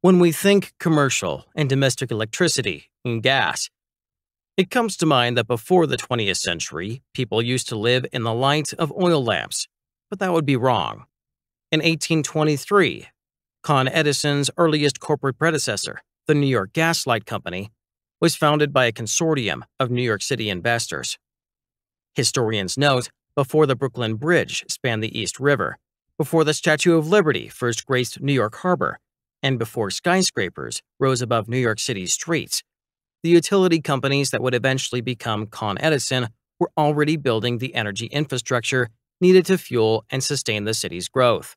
When we think commercial and domestic electricity and gas, it comes to mind that before the 20th century, people used to live in the light of oil lamps, but that would be wrong. In 1823, Con Edison's earliest corporate predecessor, the New York Gas Light Company, was founded by a consortium of New York City investors. Historians note, before the Brooklyn Bridge spanned the East River, before the Statue of Liberty first graced New York Harbor, and before skyscrapers rose above New York City's streets, the utility companies that would eventually become Con Edison were already building the energy infrastructure needed to fuel and sustain the city's growth.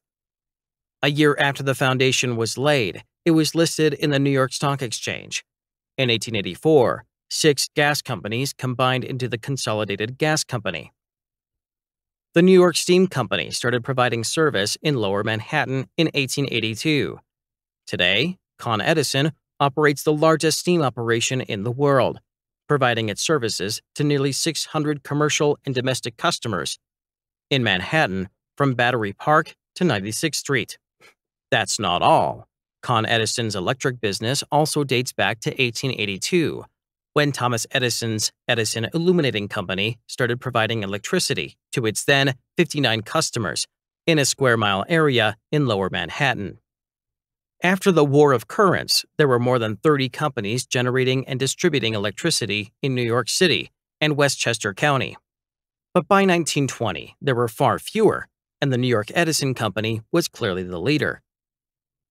A year after the foundation was laid, it was listed in the New York Stock Exchange. In 1884, 6 gas companies combined into the Consolidated Gas Company. The New York Steam Company started providing service in Lower Manhattan in 1882. Today, Con Edison operates the largest steam operation in the world, providing its services to nearly 600 commercial and domestic customers in Manhattan from Battery Park to 96th Street. That's not all. Con Edison's electric business also dates back to 1882, when Thomas Edison's Edison Illuminating Company started providing electricity to its then 59 customers in a square-mile area in Lower Manhattan. After the War of Currents, there were more than 30 companies generating and distributing electricity in New York City and Westchester County. But by 1920, there were far fewer, and the New York Edison Company was clearly the leader.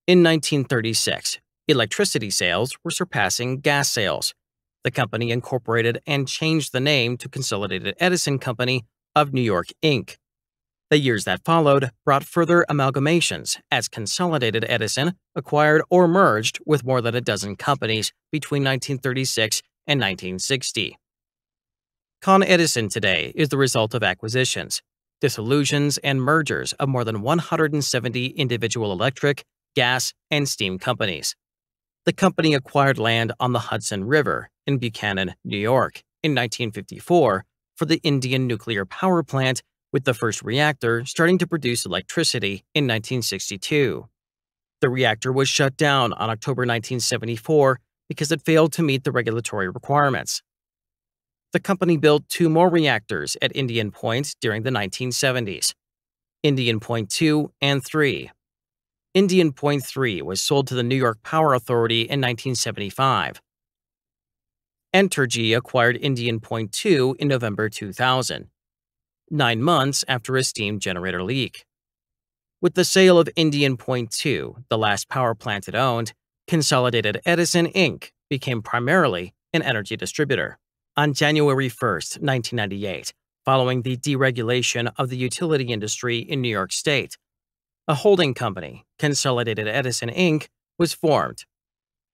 In 1936, electricity sales were surpassing gas sales. The company incorporated and changed the name to Consolidated Edison Company of New York, Inc. The years that followed brought further amalgamations as Consolidated Edison acquired or merged with more than a dozen companies between 1936 and 1960. Con Edison today is the result of acquisitions, dissolutions, and mergers of more than 170 individual electric, gas, and steam companies. The company acquired land on the Hudson River in Buchanan, New York, in 1954 for the Indian nuclear power plant, with the first reactor starting to produce electricity in 1962. The reactor was shut down on October 1974 because it failed to meet the regulatory requirements. The company built 2 more reactors at Indian Point during the 1970s, Indian Point 2 and 3. Indian Point 3 was sold to the New York Power Authority in 1975. Entergy acquired Indian Point 2 in November 2000. 9 months after a steam generator leak. With the sale of Indian Point 2, the last power plant it owned, Consolidated Edison, Inc. became primarily an energy distributor. On January 1, 1998, following the deregulation of the utility industry in New York State, a holding company, Consolidated Edison, Inc., was formed.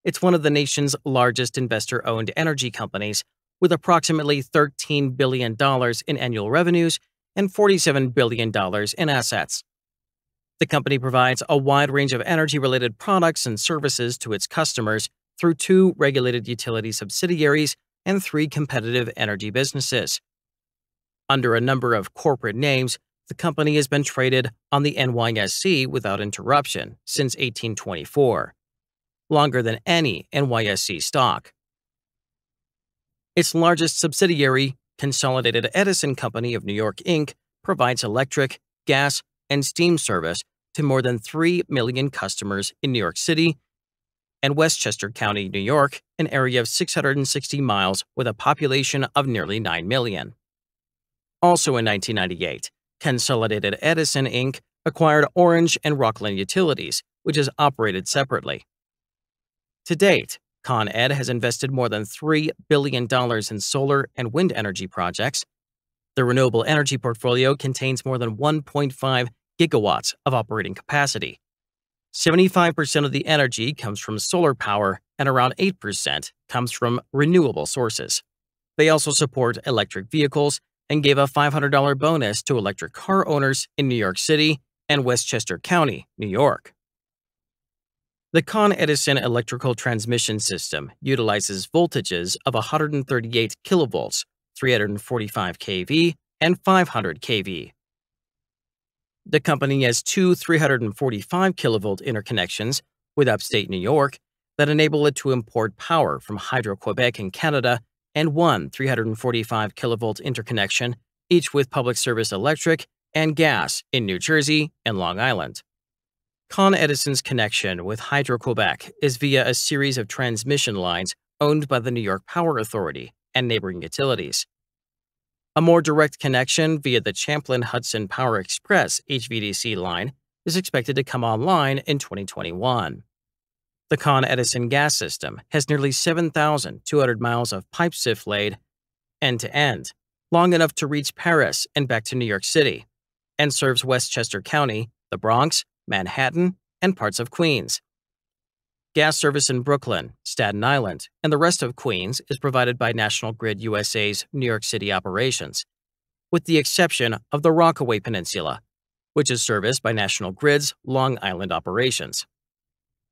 It's one of the nation's largest investor-owned energy companies, with approximately $13 billion in annual revenues and $47 billion in assets. The company provides a wide range of energy-related products and services to its customers through 2 regulated utility subsidiaries and 3 competitive energy businesses. Under a number of corporate names, the company has been traded on the NYSE without interruption since 1824, longer than any NYSE stock. Its largest subsidiary, Consolidated Edison Company of New York, Inc., provides electric, gas, and steam service to more than 3 million customers in New York City and Westchester County, New York, an area of 660 miles with a population of nearly 9 million. Also in 1998, Consolidated Edison, Inc. acquired Orange and Rockland Utilities, which is operated separately. To date, Con Ed has invested more than $3 billion in solar and wind energy projects. The renewable energy portfolio contains more than 1.5 gigawatts of operating capacity. 75% of the energy comes from solar power and around 8% comes from renewable sources. They also support electric vehicles and gave a $500 bonus to electric car owners in New York City and Westchester County, New York. The Con Edison electrical transmission system utilizes voltages of 138 kilovolts, 345 kV, and 500 kV. The company has 2 345 kilovolt interconnections, with upstate New York, that enable it to import power from Hydro-Quebec in Canada and one 345 kilovolt interconnection, each with Public Service Electric and Gas in New Jersey and Long Island. Con Edison's connection with Hydro-Quebec is via a series of transmission lines owned by the New York Power Authority and neighboring utilities. A more direct connection via the Champlain-Hudson Power Express HVDC line is expected to come online in 2021. The Con Edison gas system has nearly 7,200 miles of pipe sift laid end-to-end, long enough to reach Paris and back to New York City, and serves Westchester County, the Bronx, Manhattan, and parts of Queens. Gas service in Brooklyn, Staten Island, and the rest of Queens is provided by National Grid USA's New York City operations, with the exception of the Rockaway Peninsula, which is serviced by National Grid's Long Island operations.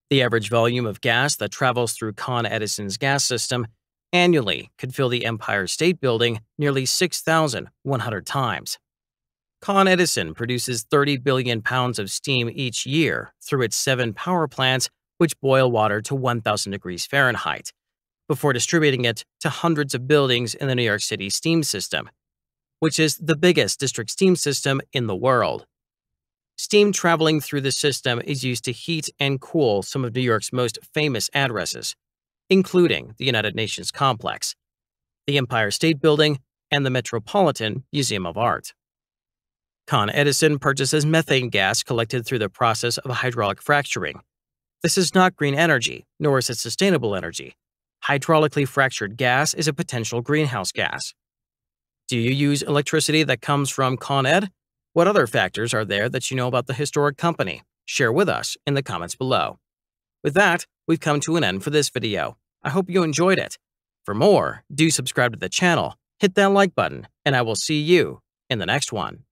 The average volume of gas that travels through Con Edison's gas system annually could fill the Empire State Building nearly 6,100 times. Con Edison produces 30 billion pounds of steam each year through its 7 power plants, which boil water to 1,000 degrees Fahrenheit, before distributing it to hundreds of buildings in the New York City steam system, which is the biggest district steam system in the world. Steam traveling through the system is used to heat and cool some of New York's most famous addresses, including the United Nations Complex, the Empire State Building, and the Metropolitan Museum of Art. Con Edison purchases methane gas collected through the process of hydraulic fracturing. This is not green energy, nor is it sustainable energy. Hydraulically fractured gas is a potential greenhouse gas. Do you use electricity that comes from Con Ed? What other factors are there that you know about the historic company? Share with us in the comments below. With that, we've come to an end for this video. I hope you enjoyed it. For more, do subscribe to the channel, hit that like button, and I will see you in the next one.